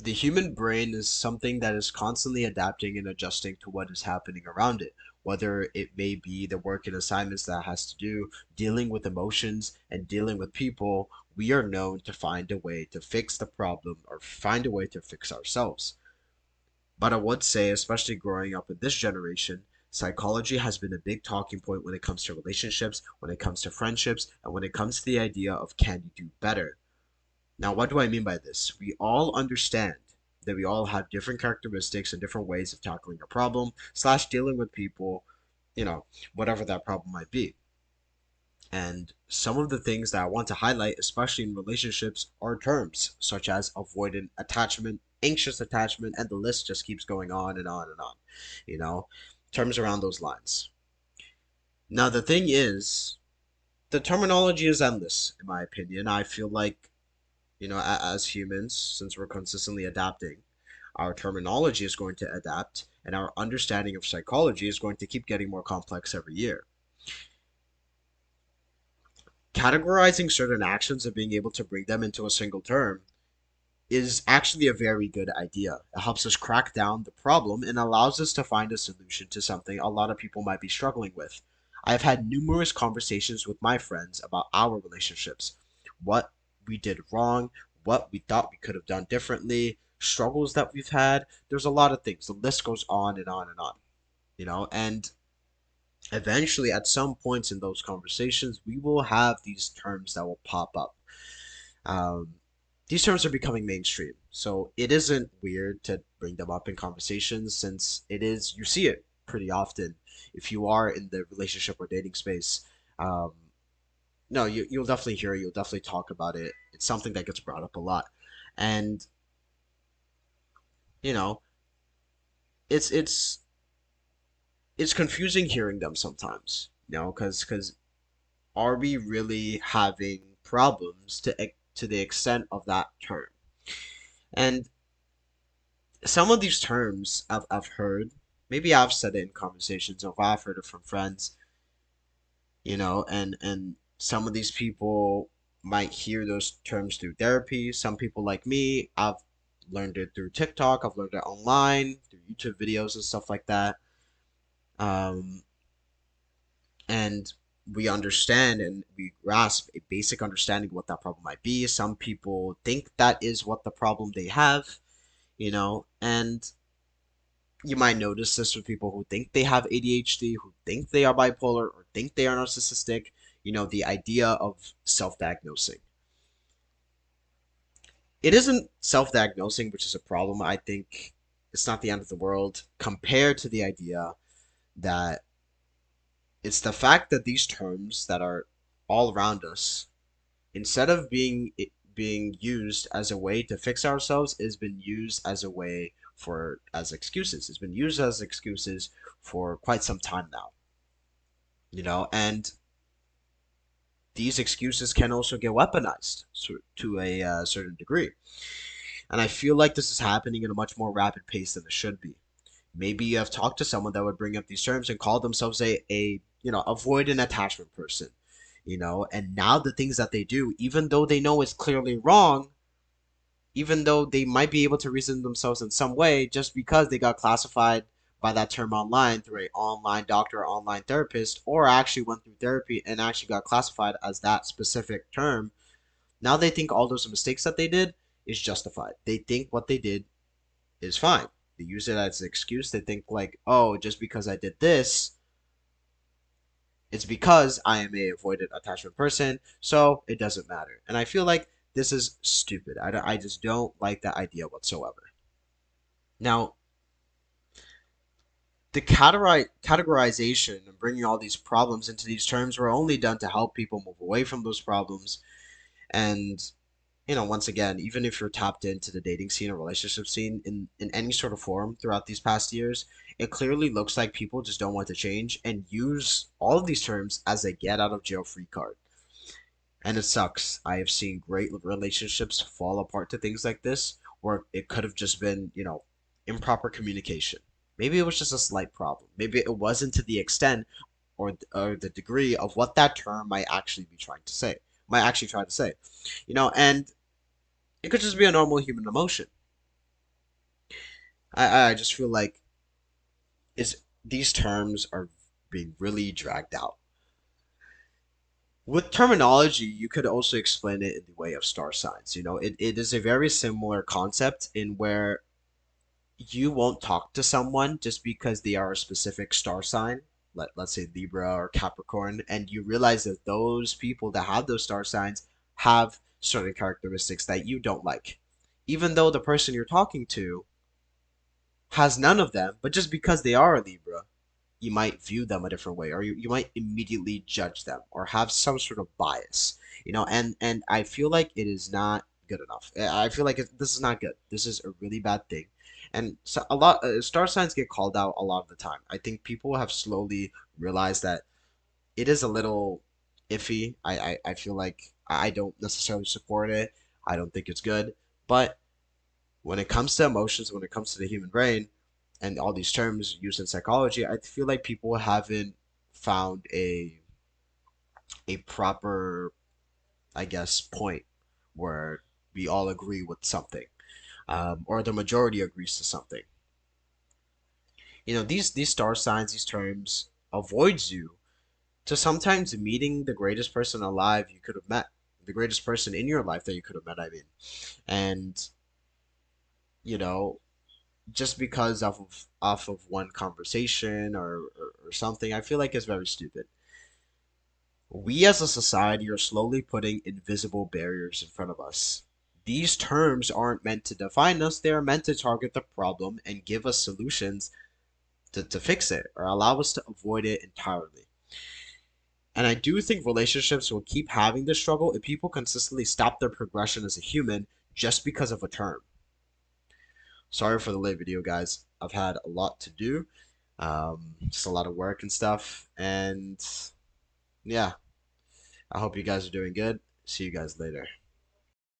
The human brain is something that is constantly adapting and adjusting to what is happening around it, whether it may be the work and assignments that it has to do, dealing with emotions and dealing with people. We are known to find a way to fix the problem or find a way to fix ourselves. But I would say, especially growing up in this generation, psychology has been a big talking point when it comes to relationships, when it comes to friendships, and when it comes to the idea of can you do better? Now, what do I mean by this? We all understand that we all have different characteristics and different ways of tackling a problem, slash dealing with people, you know, whatever that problem might be. And some of the things that I want to highlight, especially in relationships, are terms such as avoidant attachment, anxious attachment, and the list just keeps going on and on and on. You know, terms around those lines. Now, the thing is, the terminology is endless, in my opinion. I feel like, as humans, since we're consistently adapting, our terminology is going to adapt, and our understanding of psychology is going to keep getting more complex every year. Categorizing certain actions and being able to bring them into a single term is actually a very good idea. It helps us crack down the problem and allows us to find a solution to something a lot of people might be struggling with. I've had numerous conversations with my friends about our relationships, what we did wrong, what we thought we could have done differently, struggles that we've had. There's a lot of things. The list goes on and on and on, and eventually at some points in those conversations, we will have these terms that will pop up. Um, these terms are becoming mainstream, so it isn't weird to bring them up in conversations since you see it pretty often if you are in the relationship or dating space. Um, no, you'll definitely hear it, you'll definitely talk about it. It's something that gets brought up a lot. And, you know, it's it's it's confusing hearing them sometimes, because are we really having problems to the extent of that term? And some of these terms I've heard, maybe I've said it in conversations or I've heard it from friends, and some of these people might hear those terms through therapy. Some people like me, I've learned it through TikTok, I've learned it online, through YouTube videos and stuff like that. Um, and we understand and we grasp a basic understanding of what that problem might be. Some people think that is what the problem they have, and you might notice this with people who think they have ADHD, who think they are bipolar, or think they are narcissistic. The idea of self diagnosing. It isn't self diagnosing, which is a problem. I think it's not the end of the world compared to the idea that it's the fact that these terms that are all around us, instead of being used as a way to fix ourselves, has been used as a way for as excuses. It's been used as excuses for quite some time now. And these excuses can also get weaponized to a certain degree. And I feel like this is happening in a much more rapid pace than it should be. Maybe you have talked to someone that would bring up these terms and call themselves a avoidant attachment person, and now the things that they do, even though they know it's clearly wrong, even though they might be able to reason themselves in some way, just because they got classified by that term online through a online doctor or online therapist, or actually went through therapy and actually got classified as that specific term, now they think all those mistakes that they did is justified. They think what they did is fine. They use it as an excuse. They think like, oh, just because I did this, it's because I am a avoidant attachment person, so it doesn't matter. And I feel like this is stupid. I just don't like that idea whatsoever. Now, the categorization and bringing all these problems into these terms were only done to help people move away from those problems. And, once again, even if you're tapped into the dating scene or relationship scene in any sort of form throughout these past years, it clearly looks like people just don't want to change and use all of these terms as a get out of jail free card. And it sucks. I have seen great relationships fall apart to things like this, where it could have just been, improper communication. Maybe it was just a slight problem. Maybe it wasn't to the extent or the degree of what that term might actually try to say, and it could just be a normal human emotion. I just feel like is these terms are being really dragged out. With terminology, you could also explain it in the way of star signs. It is a very similar concept in where you won't talk to someone just because they are a specific star sign, let's say Libra or Capricorn, and you realize that those people that have those star signs have certain characteristics that you don't like. Even though the person you're talking to has none of them, but just because they are a Libra, you might view them a different way, or you might immediately judge them or have some sort of bias, and I feel like it is not good enough. I feel like this is not good. This is a really bad thing. And so a lot star signs get called out a lot of the time. I think people have slowly realized that it is a little iffy. I feel like I don't necessarily support it. I don't think it's good. But when it comes to emotions, when it comes to the human brain, and all these terms used in psychology, I feel like people haven't found a proper, I guess, point where we all agree with something, or the majority agrees to something. These star signs, these terms avoids you to sometimes meeting the greatest person alive you could have met, the greatest person in your life that you could have met. I mean, and you know, just because off of one conversation or something, I feel like it's very stupid. We as a society are slowly putting invisible barriers in front of us. These terms aren't meant to define us, they are meant to target the problem and give us solutions to fix it or allow us to avoid it entirely. And I do think relationships will keep having this struggle if people consistently stop their progression as a human just because of a term. Sorry for the late video, guys. I've had a lot to do, just a lot of work and stuff. And yeah, I hope you guys are doing good. See you guys later.